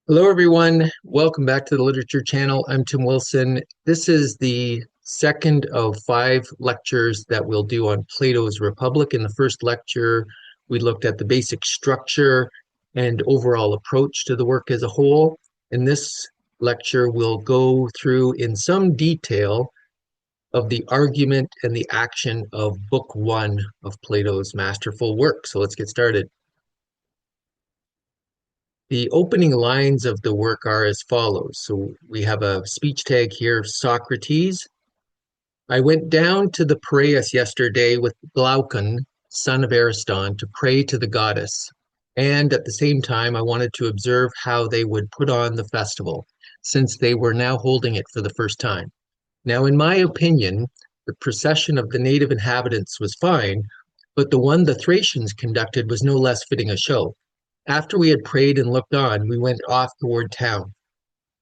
Hello, everyone. Welcome back to the Literature Channel. I'm Tim Wilson. This is the second of 5 lectures that we'll do on Plato's Republic. In the first lecture, we looked at the basic structure and overall approach to the work as a whole. In this lecture, we'll go through in some detail of the argument and the action of Book 1 of Plato's masterful work. So let's get started. The opening lines of the work are as follows. So we have a speech tag here, Socrates. I went down to the Piraeus yesterday with Glaucon, son of Ariston, to pray to the goddess. And at the same time, I wanted to observe how they would put on the festival, since they were now holding it for the first time. Now, in my opinion, the procession of the native inhabitants was fine, but the one the Thracians conducted was no less fitting a show. After we had prayed and looked on, we went off toward town.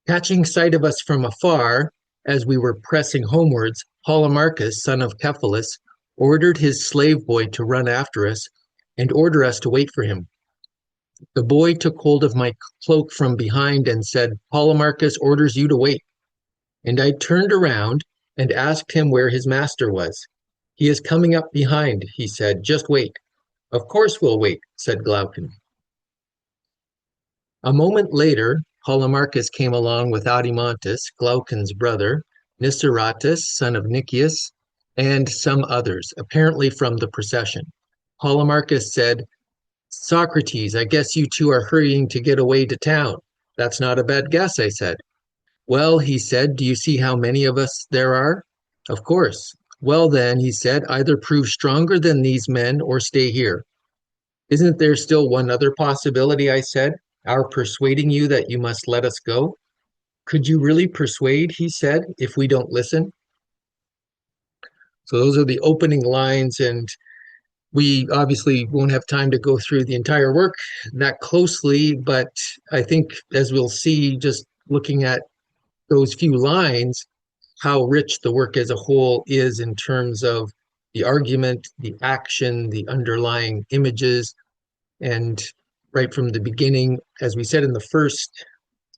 Catching sight of us from afar, as we were pressing homewards, Polemarchus, son of Cephalus, ordered his slave boy to run after us and order us to wait for him. The boy took hold of my cloak from behind and said, Polemarchus orders you to wait. And I turned around and asked him where his master was. He is coming up behind, he said. Just wait. Of course we'll wait, said Glaucon. A moment later, Polemarchus came along with Adimantus, Glaucon's brother, Niceratus, son of Nicias, and some others, apparently from the procession. Polemarchus said, Socrates, I guess you two are hurrying to get away to town. That's not a bad guess, I said. Well, he said, do you see how many of us there are? Of course. Well then, he said, either prove stronger than these men or stay here. Isn't there still one other possibility, I said, our persuading you that you must let us go? Could you really persuade, he said, if we don't listen? So those are the opening lines, and we obviously won't have time to go through the entire work that closely, but I think as we'll see, just looking at those few lines, how rich the work as a whole is in terms of the argument, the action, the underlying images, and right from the beginning, as we said in the first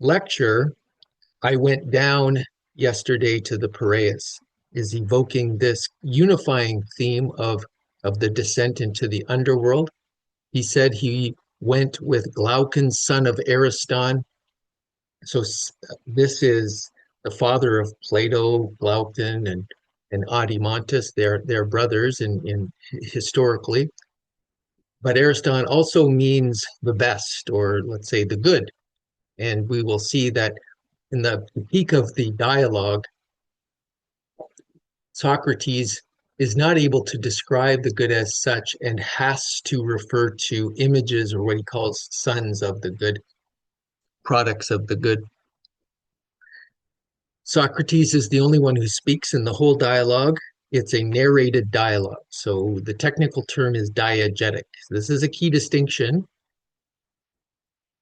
lecture, I went down yesterday to the Piraeus, is evoking this unifying theme of the descent into the underworld. He said he went with Glaucon, son of Ariston. So this is the father of Plato, Glaucon, and Adimantus. They're brothers in historically. But Ariston also means the best, or let's say the good. And we will see that in the peak of the dialogue, Socrates is not able to describe the good as such and has to refer to images, or what he calls sons of the good, products of the good. Socrates is the only one who speaks in the whole dialogue. It's a narrated dialogue. So the technical term is diegetic. This is a key distinction,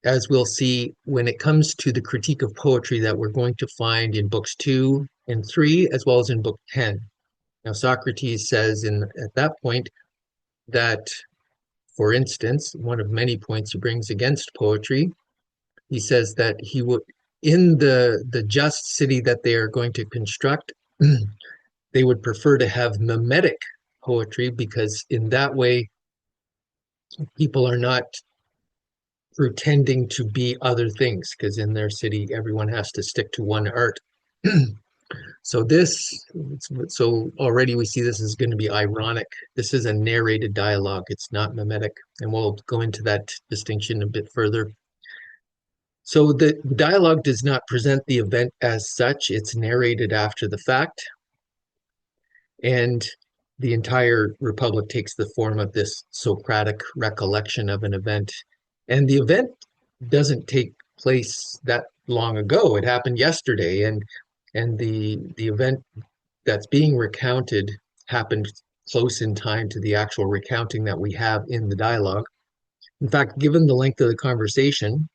as we'll see when it comes to the critique of poetry that we're going to find in books 2 and 3, as well as in book 10. Now, Socrates says at that point that, for instance, one of many points he brings against poetry, he says that he would, in the just city that they are going to construct, they would prefer to have mimetic poetry, because in that way, people are not pretending to be other things, because in their city, everyone has to stick to one art. So already we see this is going to be ironic. This is a narrated dialogue. It's not mimetic. And we'll go into that distinction a bit further. So the dialogue does not present the event as such. It's narrated after the fact. And the entire Republic takes the form of this Socratic recollection of an event. And the event doesn't take place that long ago. It happened yesterday. And the event that's being recounted happened close in time to the actual recounting that we have in the dialogue. In fact, given the length of the conversation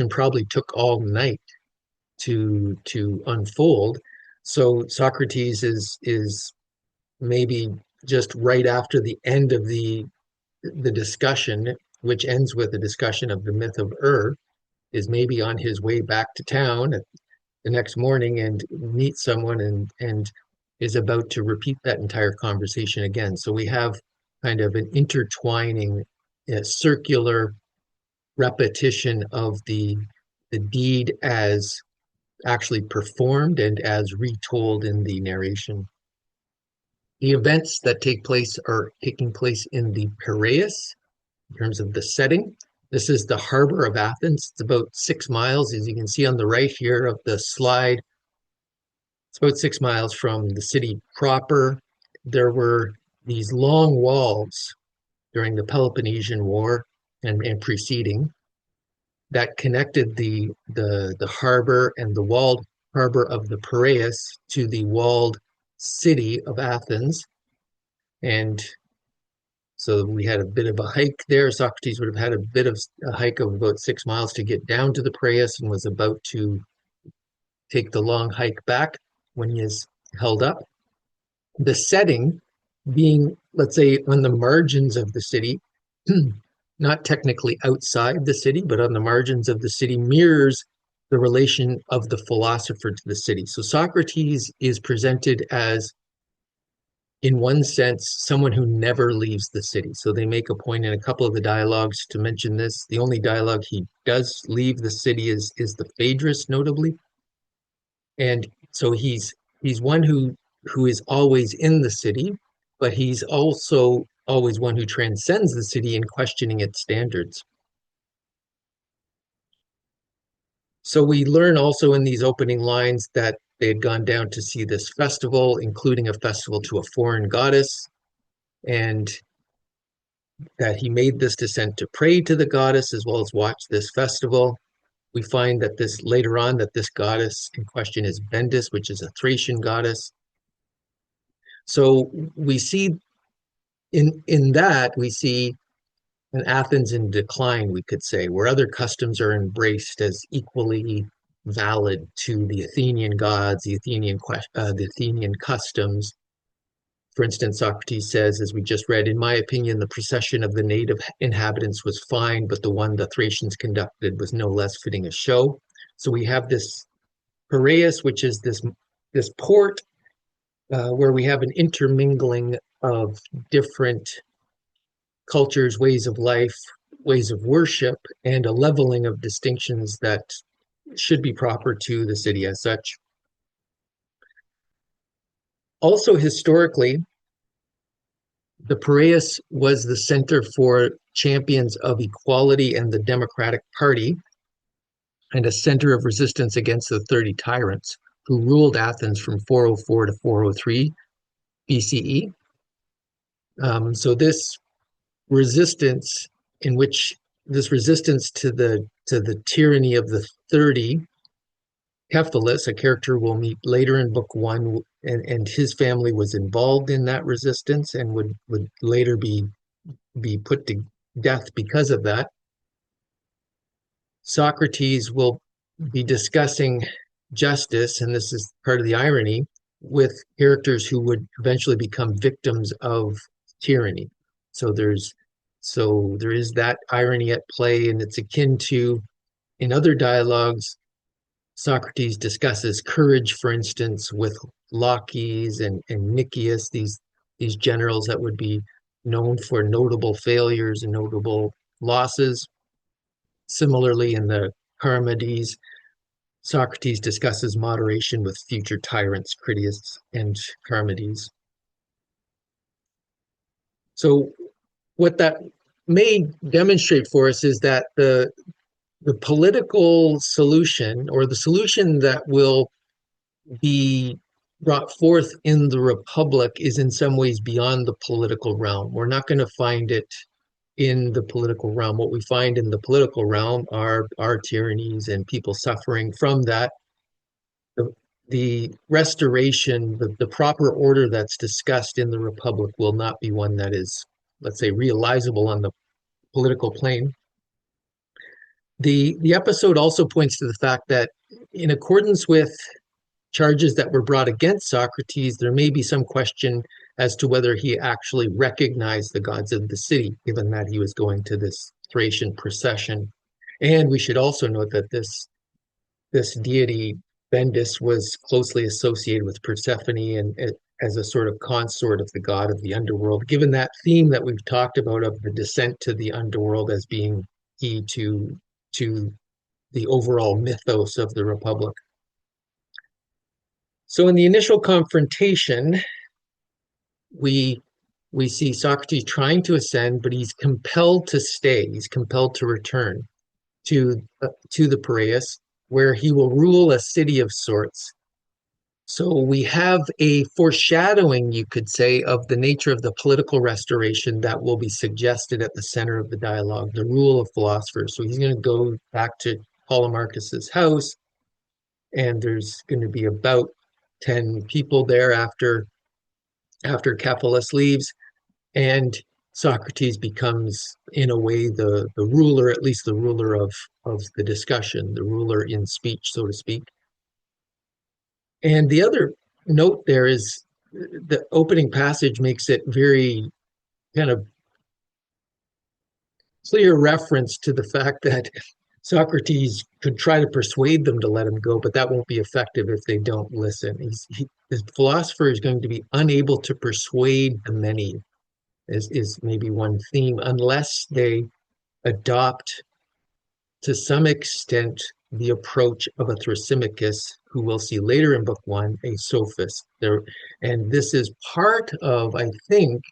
probably took all night to unfold. So Socrates is maybe just right after the end of the discussion, which ends with a discussion of the myth of is maybe on his way back to town the next morning and meets someone and is about to repeat that entire conversation again. So we have kind of an intertwining, circular repetition of the deed as actually performed and as retold in the narration. The events that take place are taking place in the Piraeus in terms of the setting. This is the harbor of Athens. It's about 6 miles, as you can see on the right here of the slide. It's about 6 miles from the city proper. There were these long walls during the Peloponnesian War and preceding that connected the harbor and the walled harbor of the Piraeus to the walled city of Athens. And so we had a bit of a hike there. Socrates would have had a bit of a hike of about 6 miles to get down to the Piraeus and was about to take the long hike back when he is held up. The setting being, let's say, on the margins of the city, not technically outside the city, but on the margins of the city, mirrors the relation of the philosopher to the city. So Socrates is presented as, in one sense, someone who never leaves the city. So they make a point in a couple of the dialogues to mention this. The only dialogue he does leave the city is the Phaedrus, notably. And so he's one who is always in the city, but he's also always one who transcends the city in questioning its standards. So we learn also in these opening lines that they had gone down to see this festival, including a festival to a foreign goddess, and that he made this descent to pray to the goddess as well as watch this festival. We find that this later on that this goddess in question is Bendis, which is a Thracian goddess. So we see in that we see an Athens in decline, we could say, where other customs are embraced as equally valid to the Athenian gods, the Athenian customs. For instance, Socrates says, as we just read, in my opinion, the procession of the native inhabitants was fine, but the one the Thracians conducted was no less fitting a show. So we have this Piraeus, which is this port where we have an intermingling of different cultures, ways of life, ways of worship, and a leveling of distinctions that should be proper to the city as such. Also, historically, the Piraeus was the center for champions of equality and the Democratic Party, and a center of resistance against the 30 tyrants who ruled Athens from 404 to 403 BCE. So this resistance to the tyranny of the 30, Cephalus, a character we'll meet later in book one, and his family was involved in that resistance and would later be put to death because of that. Socrates will be discussing justice, and this is part of the irony, with characters who would eventually become victims of tyranny. So there is that irony at play, and it's akin to, in other dialogues, Socrates discusses courage, for instance, with Laches and Nicias, these generals that would be known for notable failures and notable losses. Similarly, in the Charmides, Socrates discusses moderation with future tyrants, Critias and Charmides. So what that may demonstrate for us is that the political solution, or the solution that will be brought forth in the Republic, is in some ways beyond the political realm. We're not going to find it in the political realm. What we find in the political realm are tyrannies and people suffering from that. The restoration, the proper order that's discussed in the Republic will not be one that is, let's say, realizable on the political plane. The episode also points to the fact that, in accordance with charges that were brought against Socrates, there may be some question as to whether he actually recognized the gods of the city, given that he was going to this Thracian procession. And we should also note that this deity Bendis was closely associated with Persephone and as a sort of consort of the god of the underworld, given that theme that we've talked about of the descent to the underworld as being key to the overall mythos of the Republic. So in the initial confrontation, we we see Socrates trying to ascend, but he's compelled to stay. He's compelled to return to the Piraeus, where he will rule a city of sorts. So we have a foreshadowing, you could say, of the nature of the political restoration that will be suggested at the center of the dialogue, the rule of philosophers. So he's going to go back to Polemarchus's house, and there's going to be about 10 people there after Cephalus leaves, and Socrates becomes, in a way, the ruler, at least the ruler of the discussion, the ruler in speech, so to speak. And the other note there is the opening passage makes it very kind of clear reference to the fact that Socrates could try to persuade them to let him go, but that won't be effective if they don't listen. The philosopher is going to be unable to persuade the many, is maybe one theme, unless they adopt to some extent the approach of a Thrasymachus, who we'll see later in book one, a sophist. And this is part of, I think,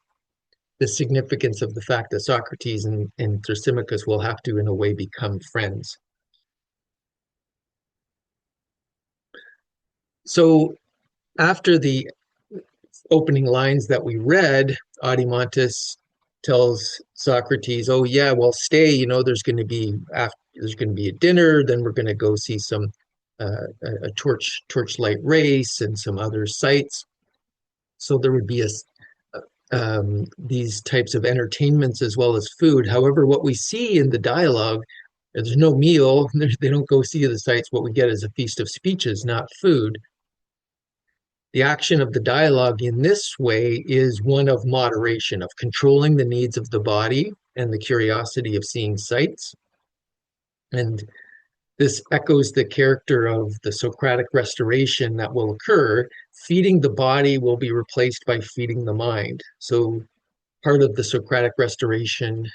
the significance of the fact that Socrates and Thrasymachus will have to, in a way, become friends. So after the opening lines that we read, Adimantus tells Socrates, "Oh yeah, well stay. There's going to be a dinner. Then we're going to go see some a torchlight race and some other sights. So there would be these types of entertainments as well as food. However, what we see in the dialogue, there's no meal. They don't go see the sights. What we get is a feast of speeches, not food. The action of the dialogue in this way is one of moderation, of controlling the needs of the body and the curiosity of seeing sights. And this echoes the character of the Socratic restoration that will occur. Feeding the body will be replaced by feeding the mind. So part of the Socratic restoration,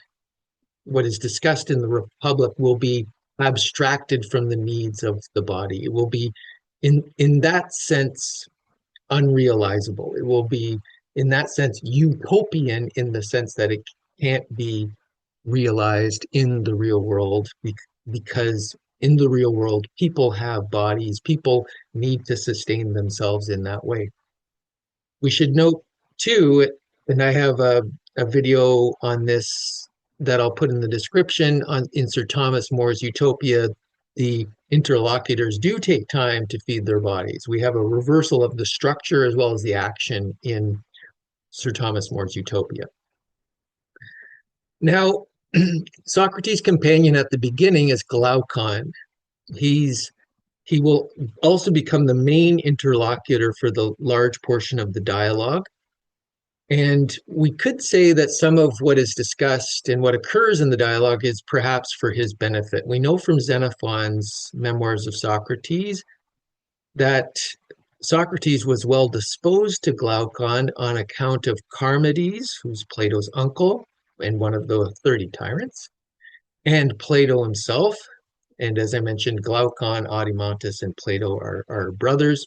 what is discussed in the Republic, will be abstracted from the needs of the body. It will be, in that sense, unrealizable. It will be, in that sense, utopian, in the sense that it can't be realized in the real world, because in the real world, people have bodies, people need to sustain themselves in that way. We should note too, and I have a video on this that I'll put in the description in Sir Thomas More's Utopia. The interlocutors do take time to feed their bodies. We have a reversal of the structure as well as the action in Sir Thomas More's Utopia. Now, Socrates' companion at the beginning is Glaucon. He will also become the main interlocutor for the large portion of the dialogue. And we could say that some of what is discussed and what occurs in the dialogue is perhaps for his benefit. We know from Xenophon's Memoirs of Socrates that Socrates was well disposed to Glaucon on account of Charmides, who's Plato's uncle and one of the 30 tyrants, and Plato himself. And as I mentioned, Glaucon, Adimantus, and Plato are brothers.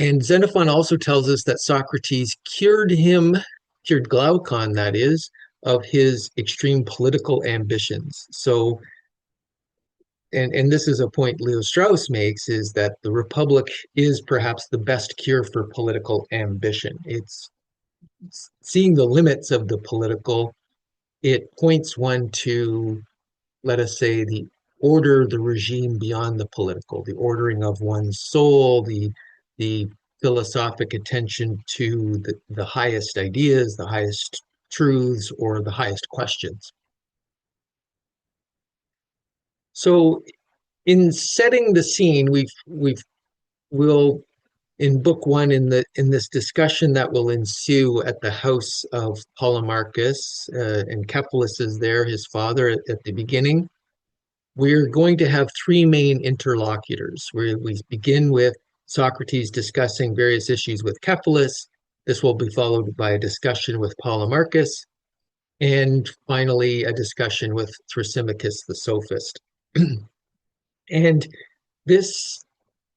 And Xenophon also tells us that Socrates cured Glaucon, that is, of his extreme political ambitions. So, and this is a point Leo Strauss makes, is that the Republic is perhaps the best cure for political ambition. It's seeing the limits of the political. It points one to, let us say, the regime beyond the political, the ordering of one's soul, the philosophic attention to the highest ideas, the highest truths, or the highest questions. So in setting the scene, we'll in book one, in this discussion that will ensue at the house of Polemarchus, and Cephalus is there, his father, at the beginning. We're going to have three main interlocutors, where we begin with Socrates discussing various issues with Cephalus. This will be followed by a discussion with Polemarchus, and finally a discussion with Thrasymachus the Sophist. And this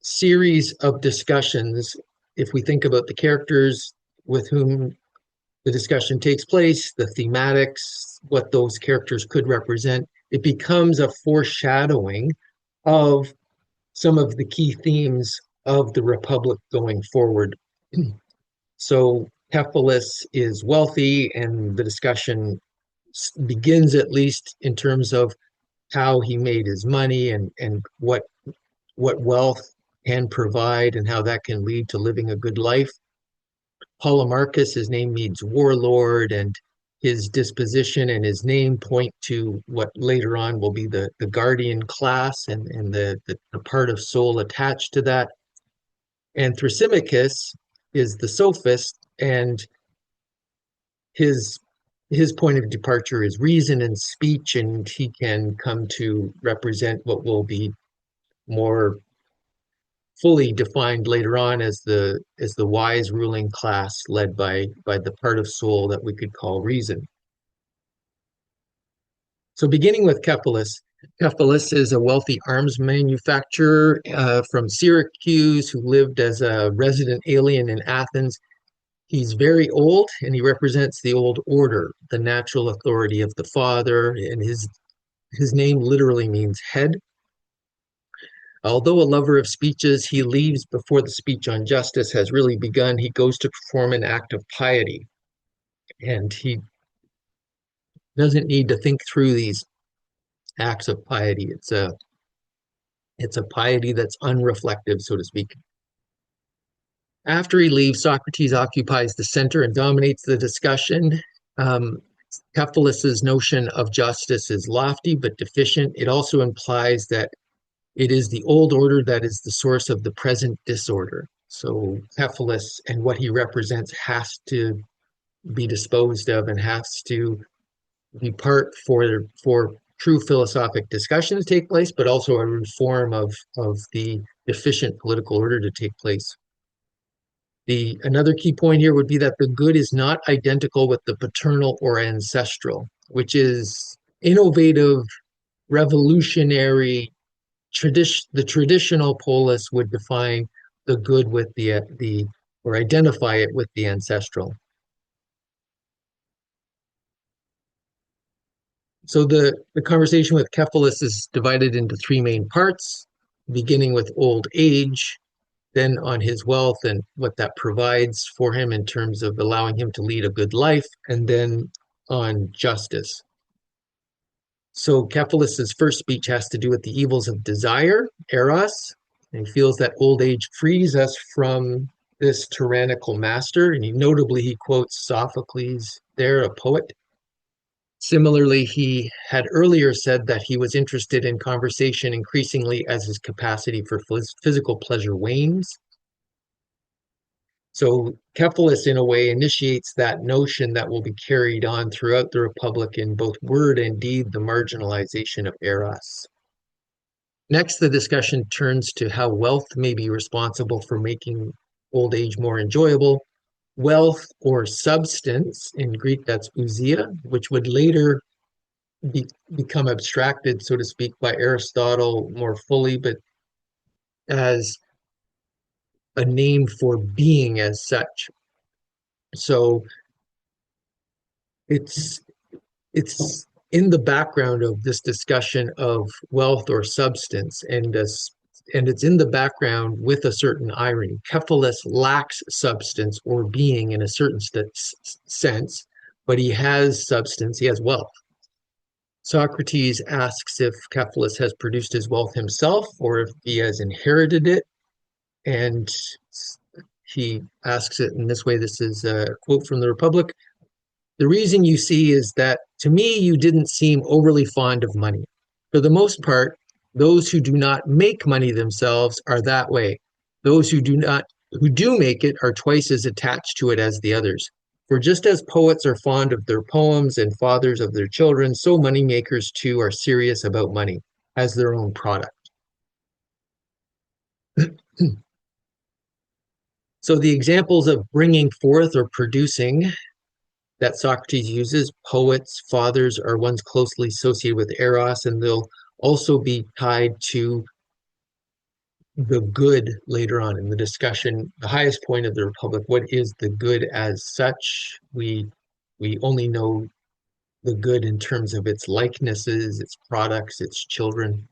series of discussions, if we think about the characters with whom the discussion takes place, the thematics, what those characters could represent, it becomes a foreshadowing of some of the key themes of the Republic going forward. So Cephalus is wealthy, and the discussion begins at least in terms of how he made his money and what wealth can provide and how that can lead to living a good life. Polemarchus, his name means warlord, and his disposition and his name point to what later on will be the guardian class and the part of soul attached to that. And Thrasymachus is the sophist, and his point of departure is reason and speech, and he can come to represent what will be more fully defined later on as the wise ruling class led by the part of soul that we could call reason. So beginning with Cephalus, Cephalus is a wealthy arms manufacturer from Syracuse who lived as a resident alien in Athens. He's very old, and he represents the old order, the natural authority of the father, and his name literally means head. Although a lover of speeches, he leaves before the speech on justice has really begun. He goes to perform an act of piety, and he doesn't need to think through these acts of piety. It's a piety that's unreflective, so to speak. After he leaves, Socrates occupies the center and dominates the discussion. Cephalus's notion of justice is lofty but deficient. It also implies that it is the old order that is the source of the present disorder. So Cephalus and what he represents has to be disposed of and has to be part for true philosophic discussion to take place, but also a reform of the deficient political order to take place. Another key point here would be that the good is not identical with the paternal or ancestral, which is innovative, revolutionary. The traditional polis would define the good with the or identify it with the ancestral. So the conversation with Cephalus is divided into three main parts, beginning with old age, then on his wealth and what that provides for him in terms of allowing him to lead a good life, and then on justice. So Cephalus's first speech has to do with the evils of desire, eros, and he feels that old age frees us from this tyrannical master, and notably he quotes Sophocles there, a poet. Similarly, he had earlier said that he was interested in conversation increasingly as his capacity for physical pleasure wanes. So Cephalus, in a way, initiates that notion that will be carried on throughout the Republic in both word and deed, the marginalization of eros. Next, the discussion turns to how wealth may be responsible for making old age more enjoyable. Wealth or substance, in Greek that's ousia, which would later become abstracted, so to speak, by Aristotle more fully, but as a name for being as such. So it's in the background of this discussion of wealth or substance, and it's in the background with a certain irony. Cephalus lacks substance or being in a certain sense, but he has substance, he has wealth. Socrates asks if Cephalus has produced his wealth himself or if he has inherited it, and he asks it in this way. This is a quote from the Republic. "The reason you see is that to me you didn't seem overly fond of money. For the most part, those who do not make money themselves are that way. Those who do not who do make it are twice as attached to it as the others. For just as poets are fond of their poems and fathers of their children, so moneymakers too are serious about money as their own product. So the examples of bringing forth or producing that Socrates uses, poets, fathers, are ones closely associated with eros, and they'll also be tied to the good later on in the discussion. The highest point of the Republic, what is the good as such? We only know the good in terms of its likenesses, its products, its children.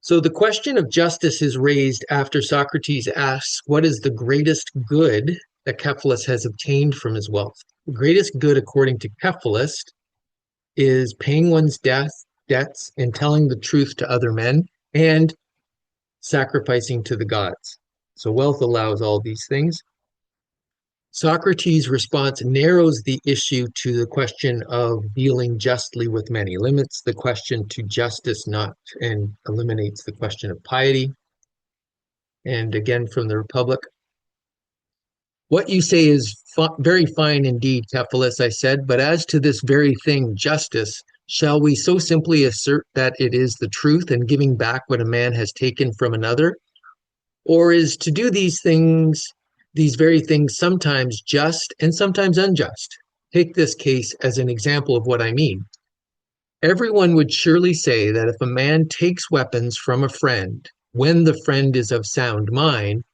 So the question of justice is raised after Socrates asks, what is the greatest good that Cephalus has obtained from his wealth? The greatest good, according to Cephalus, is paying one's debts and telling the truth to other men and sacrificing to the gods. So wealth allows all these things. Socrates' response narrows the issue to the question of dealing justly with many, limits the question to justice, not, and eliminates the question of piety. And again, from the Republic, what you say is very fine indeed, Cephalus, I said, but as to this very thing, justice, shall we so simply assert that it is the truth and giving back what a man has taken from another? Or is to do these things, these very things, sometimes just and sometimes unjust? Take this case as an example of what I mean. Everyone would surely say that if a man takes weapons from a friend when the friend is of sound mind,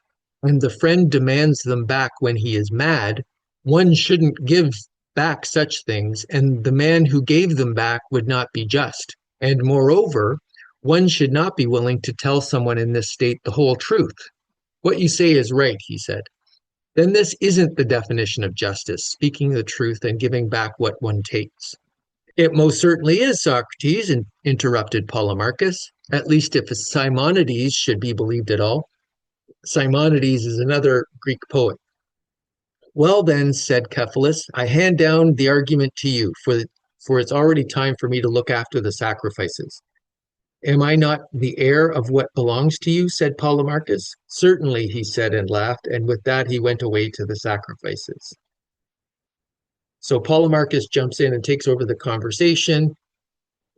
and the friend demands them back when he is mad, one shouldn't give back such things, and the man who gave them back would not be just. And moreover, one should not be willing to tell someone in this state the whole truth. What you say is right, he said. Then this isn't the definition of justice, speaking the truth and giving back what one takes. It most certainly is, Socrates, interrupted Polemarchus, at least if Simonides should be believed at all. Simonides is another Greek poet. Well then, said Cephalus, I hand down the argument to you, for it's already time for me to look after the sacrifices. Am I not the heir of what belongs to you? Said Polemarchus. Certainly, he said and laughed, and with that he went away to the sacrifices. So Polemarchus jumps in and takes over the conversation.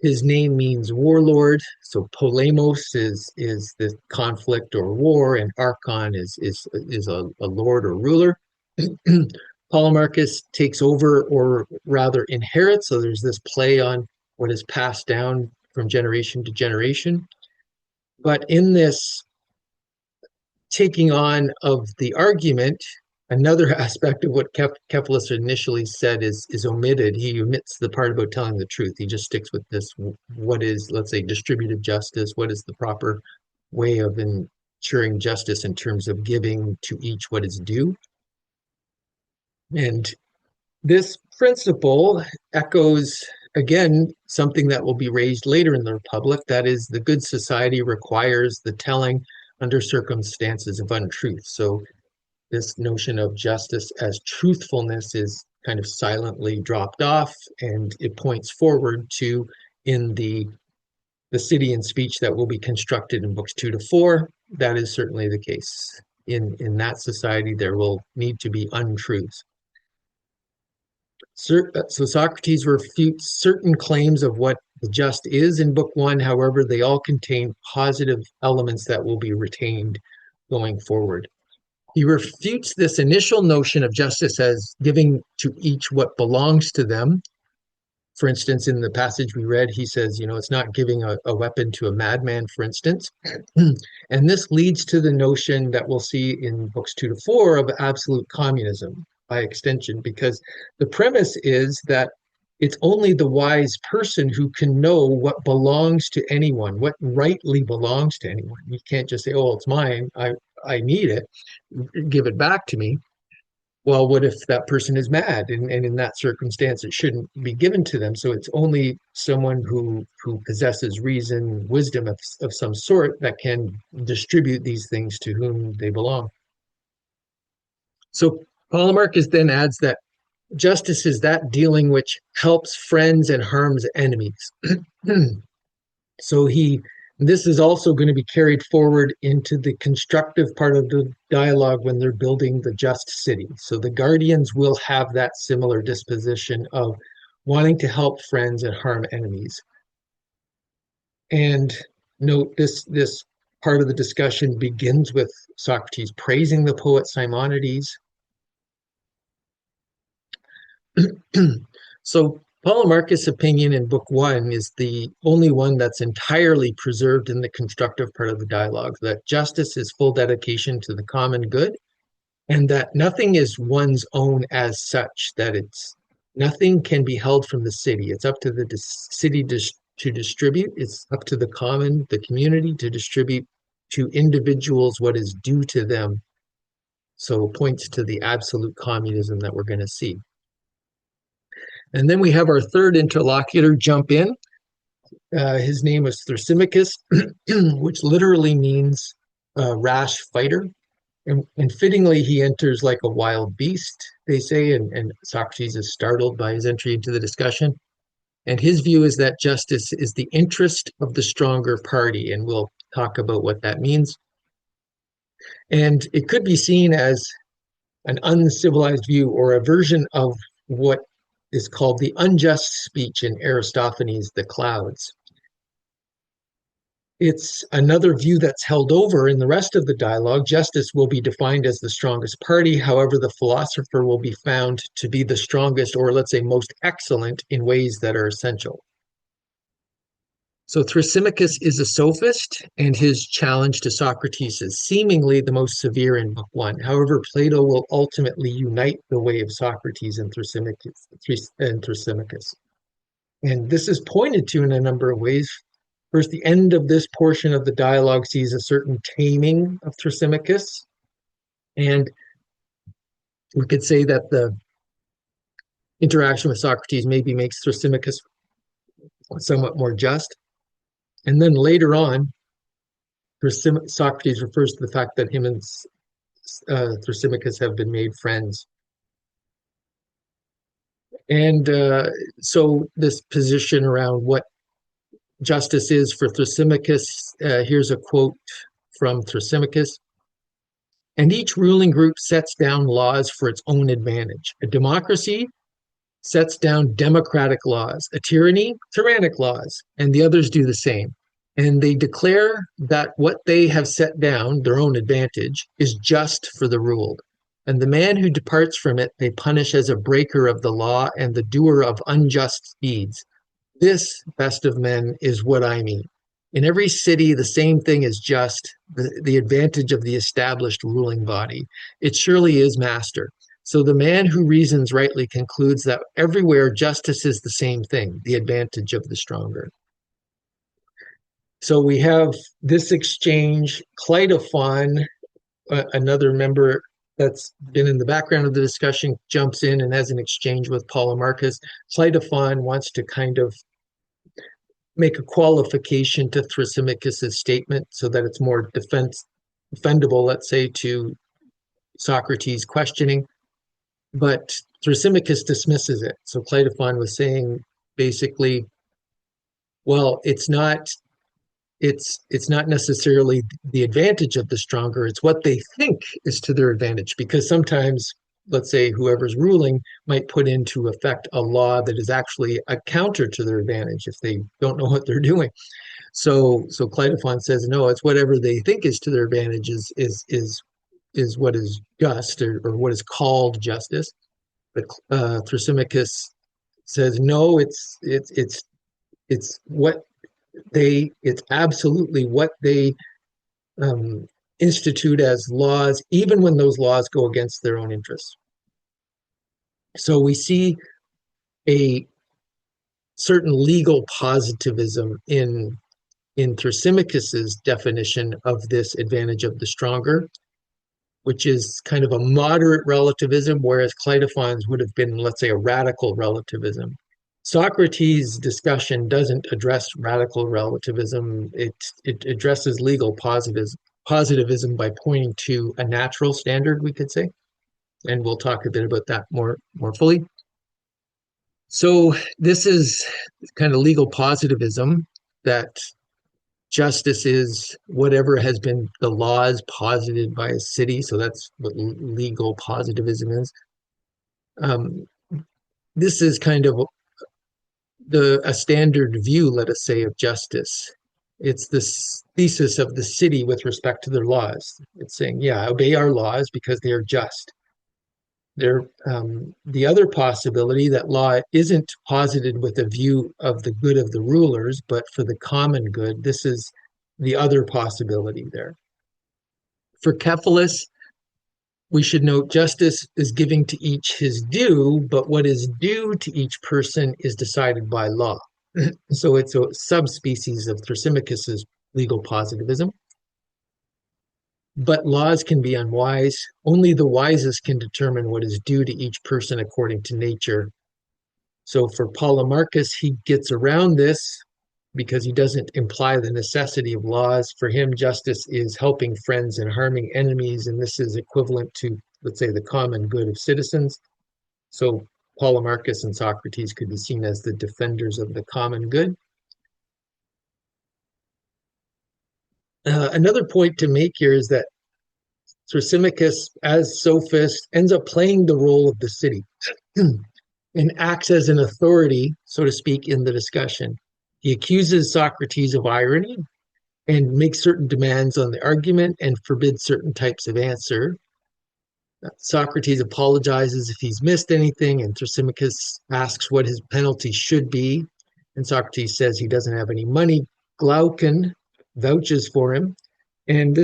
His name means warlord. So polemos is the conflict or war, and archon is a lord or ruler. Polemarchus takes over, or rather inherits. So there's this play on what is passed down from generation to generation. But in this taking on of the argument, another aspect of what Cephalus initially said is omitted. He omits the part about telling the truth. He just sticks with this, what is, let's say, distributive justice? What is the proper way of ensuring justice in terms of giving to each what is due? And this principle echoes, again, something that will be raised later in the Republic, that is, the good society requires the telling under circumstances of untruth. So this notion of justice as truthfulness is kind of silently dropped off, and it points forward to in the city and speech that will be constructed in books 2 to 4. That is certainly the case. In that society, there will need to be untruths. So Socrates refutes certain claims of what the just is in book 1. However, they all contain positive elements that will be retained going forward. He refutes this initial notion of justice as giving to each what belongs to them. For instance, in the passage we read, he says, it's not giving a weapon to a madman, for instance. And this leads to the notion that we'll see in books 2 to 4 of absolute communism by extension, because the premise is that it's only the wise person who can know what belongs to anyone, what rightly belongs to anyone. You can't just say, oh, it's mine, I need it, give it back to me. Well, what if that person is mad? And in that circumstance, it shouldn't be given to them. So it's only someone who possesses reason, wisdom of some sort that can distribute these things to whom they belong. So Polemarchus then adds that justice is that dealing which helps friends and harms enemies. So he This is also going to be carried forward into the constructive part of the dialogue when they're building the just city. So the guardians will have that similar disposition of wanting to help friends and harm enemies. And note this part of the discussion begins with Socrates praising the poet Simonides. So Polemarchus' opinion in Book One is the only one that's entirely preserved in the constructive part of the dialogue, that justice is full dedication to the common good, and that nothing is one's own as such, that it's nothing can be held from the city. It's up to the city to distribute. It's up to the common, the community, to distribute to individuals what is due to them. So it points to the absolute communism that we're going to see. And then we have our third interlocutor jump in. His name is Thrasymachus, which literally means rash fighter. And fittingly, he enters like a wild beast, they say, and Socrates is startled by his entry into the discussion. And his view is that justice is the interest of the stronger party, and we'll talk about what that means. And it could be seen as an uncivilized view or a version of what is called the unjust speech in Aristophanes' The Clouds. It's another view that's held over in the rest of the dialogue. Justice will be defined as the strongest party. However, the philosopher will be found to be the strongest, or let's say most excellent, in ways that are essential. So Thrasymachus is a sophist, and his challenge to Socrates is seemingly the most severe in Book One. However, Plato will ultimately unite the way of Socrates and Thrasymachus. And this is pointed to in a number of ways. First, the end of this portion of the dialogue sees a certain taming of Thrasymachus. And we could say that the interaction with Socrates maybe makes Thrasymachus somewhat more just. And then later on, Socrates refers to the fact that him and Thrasymachus have been made friends. And so this position around what justice is for Thrasymachus, here's a quote from Thrasymachus. And each ruling group sets down laws for its own advantage. A democracy sets down democratic laws, a tyranny, tyrannic laws, and the others do the same. And they declare that what they have set down, their own advantage, is just for the ruled. And the man who departs from it, they punish as a breaker of the law and the doer of unjust deeds. This, best of men, is what I mean. In every city, the same thing is just, the advantage of the established ruling body. It surely is master. So the man who reasons rightly concludes that everywhere justice is the same thing, the advantage of the stronger. So we have this exchange. Cleitophon, another member that's been in the background of the discussion, jumps in and has an exchange with Polemarchus. Cleitophon wants to kind of make a qualification to Thrasymachus' statement so that it's more defendable, let's say, to Socrates' questioning. But Thrasymachus dismisses it. So Cleitophon was saying basically, well, it's not necessarily the advantage of the stronger, it's what they think is to their advantage. Because sometimes, let's say, whoever's ruling might put into effect a law that is actually a counter to their advantage if they don't know what they're doing. So Cleitophon says, no, it's whatever they think is to their advantage is what is just, or what is called justice. But Thrasymachus says, no, it's absolutely what they institute as laws, even when those laws go against their own interests. So we see a certain legal positivism in Thrasymachus's definition of this advantage of the stronger, which is kind of a moderate relativism, whereas Cleitophon's would have been, let's say, a radical relativism. Socrates' discussion doesn't address radical relativism. It addresses legal positivism by pointing to a natural standard, we could say. And we'll talk a bit about that more fully. So this is kind of legal positivism that Justice is whatever has been the laws posited by a city. So that's what legal positivism is. Um, this is kind of the a standard view, let us say, of justice. It's this thesis of the city with respect to their laws. It's saying, yeah, obey our laws because they are just. The other possibility that law isn't posited with a view of the good of the rulers, but for the common good. This is the other possibility there. For Cephalus, we should note justice is giving to each his due, but what is due to each person is decided by law. So it's a subspecies of Thrasymachus's legal positivism. But laws can be unwise. Only the wisest can determine what is due to each person according to nature. So for Polemarchus, he gets around this because he doesn't imply the necessity of laws. For him, justice is helping friends and harming enemies, and this is equivalent to, let's say, the common good of citizens. So Polemarchus and Socrates could be seen as the defenders of the common good. Another point to make here is that Thrasymachus, as sophist, ends up playing the role of the city and acts as an authority, so to speak, in the discussion. He accuses Socrates of irony and makes certain demands on the argument and forbids certain types of answer. Socrates apologizes if he's missed anything, and Thrasymachus asks what his penalty should be. And Socrates says he doesn't have any money. Glaucon vouches for him. And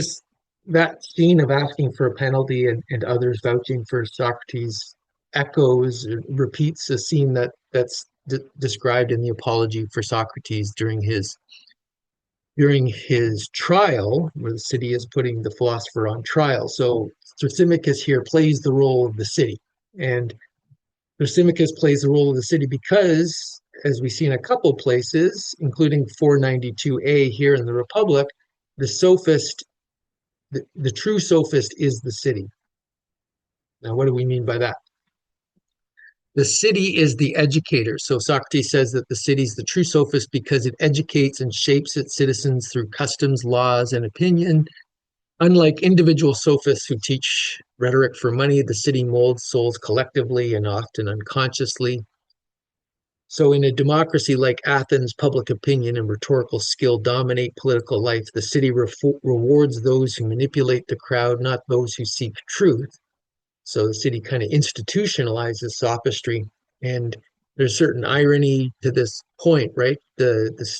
that scene of asking for a penalty and others vouching for Socrates echoes, repeats a scene that's described in the Apology for Socrates during his trial, where the city is putting the philosopher on trial. So Thrasymachus here plays the role of the city. And Thrasymachus plays the role of the city because, as we see in a couple places, including 492a here in the Republic, the sophist, the true sophist is the city. Now, what do we mean by that? The city is the educator. So Socrates says that the city is the true sophist because it educates and shapes its citizens through customs, laws, and opinion. Unlike individual sophists who teach rhetoric for money, the city molds souls collectively and often unconsciously. So in a democracy like Athens, public opinion and rhetorical skill dominate political life. The city rewards those who manipulate the crowd, not those who seek truth. So the city kind of institutionalizes sophistry, and there's certain irony to this point, right? The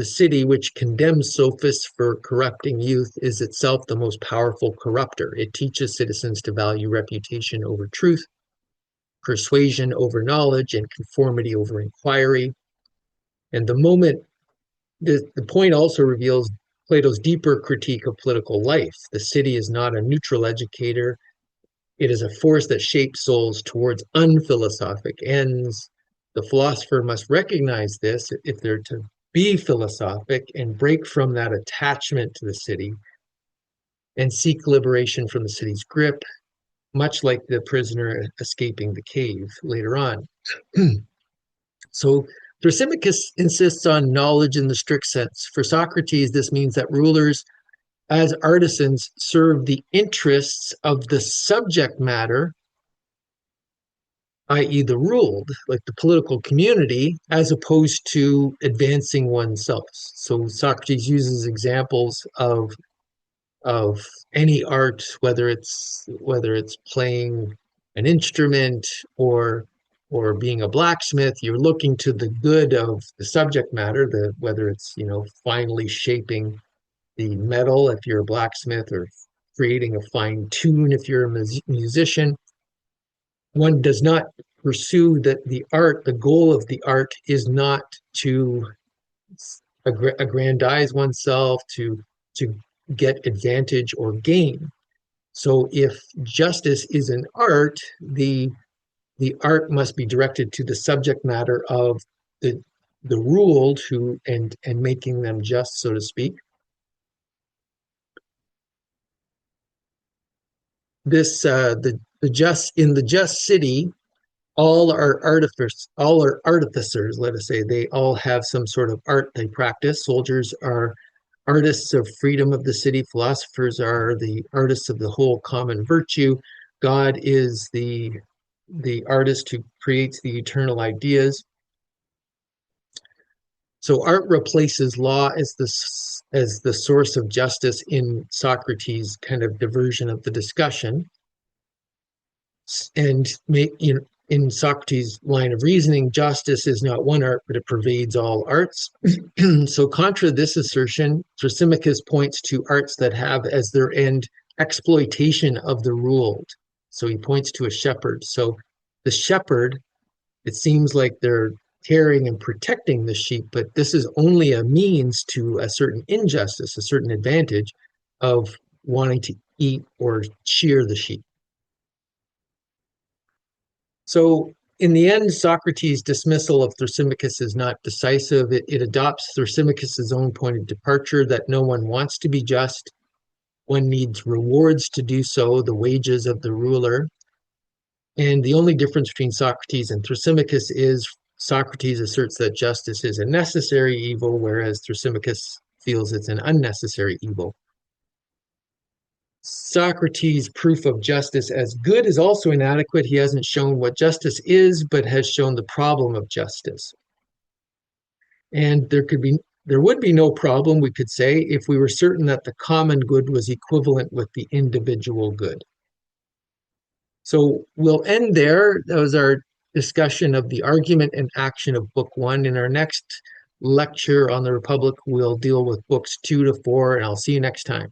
city, which condemns sophists for corrupting youth, is itself the most powerful corrupter. It teaches citizens to value reputation over truth, persuasion over knowledge, and conformity over inquiry. And the point also reveals Plato's deeper critique of political life. The city is not a neutral educator. It is a force that shapes souls towards unphilosophic ends. The philosopher must recognize this if they're to be philosophic and break from that attachment to the city and seek liberation from the city's grip, much like the prisoner escaping the cave later on. So Thrasymachus insists on knowledge in the strict sense. For Socrates, this means that rulers as artisans serve the interests of the subject matter, i.e. the ruled, like the political community, as opposed to advancing oneself. So Socrates uses examples of any art, whether it's playing an instrument or being a blacksmith. You're looking to the good of the subject matter, whether it's finally shaping the metal if you're a blacksmith, or creating a fine tune if you're a musician. One does not pursue the art. The goal of the art is not to aggrandize oneself, to get advantage or gain. So if justice is an art, the art must be directed to the subject matter of the ruled, and making them just, so to speak. This the just in the just city, all are artificers, let us say. They all have some sort of art they practice. Soldiers are artists of freedom of the city. Philosophers are the artists of the whole common virtue. God is the artist who creates the eternal ideas. So art replaces law as the source of justice in Socrates' kind of diversion of the discussion. And in Socrates' line of reasoning, justice is not one art, but it pervades all arts. So contra this assertion, Thrasymachus points to arts that have as their end exploitation of the ruled. So he points to a shepherd. So the shepherd, it seems like they're caring and protecting the sheep, but this is only a means to a certain injustice, a certain advantage of wanting to eat or shear the sheep. So in the end, Socrates' dismissal of Thrasymachus is not decisive. It adopts Thrasymachus' own point of departure that no one wants to be just. One needs rewards to do so, the wages of the ruler. And the only difference between Socrates and Thrasymachus is Socrates asserts that justice is a necessary evil, whereas Thrasymachus feels it's an unnecessary evil. Socrates' proof of justice as good is also inadequate. He hasn't shown what justice is, but has shown the problem of justice. And there would be no problem, we could say, if we were certain that the common good was equivalent with the individual good. So we'll end there. That was our discussion of the argument and action of Book 1. In our next lecture on the Republic, we'll deal with books 2 to 4, and I'll see you next time.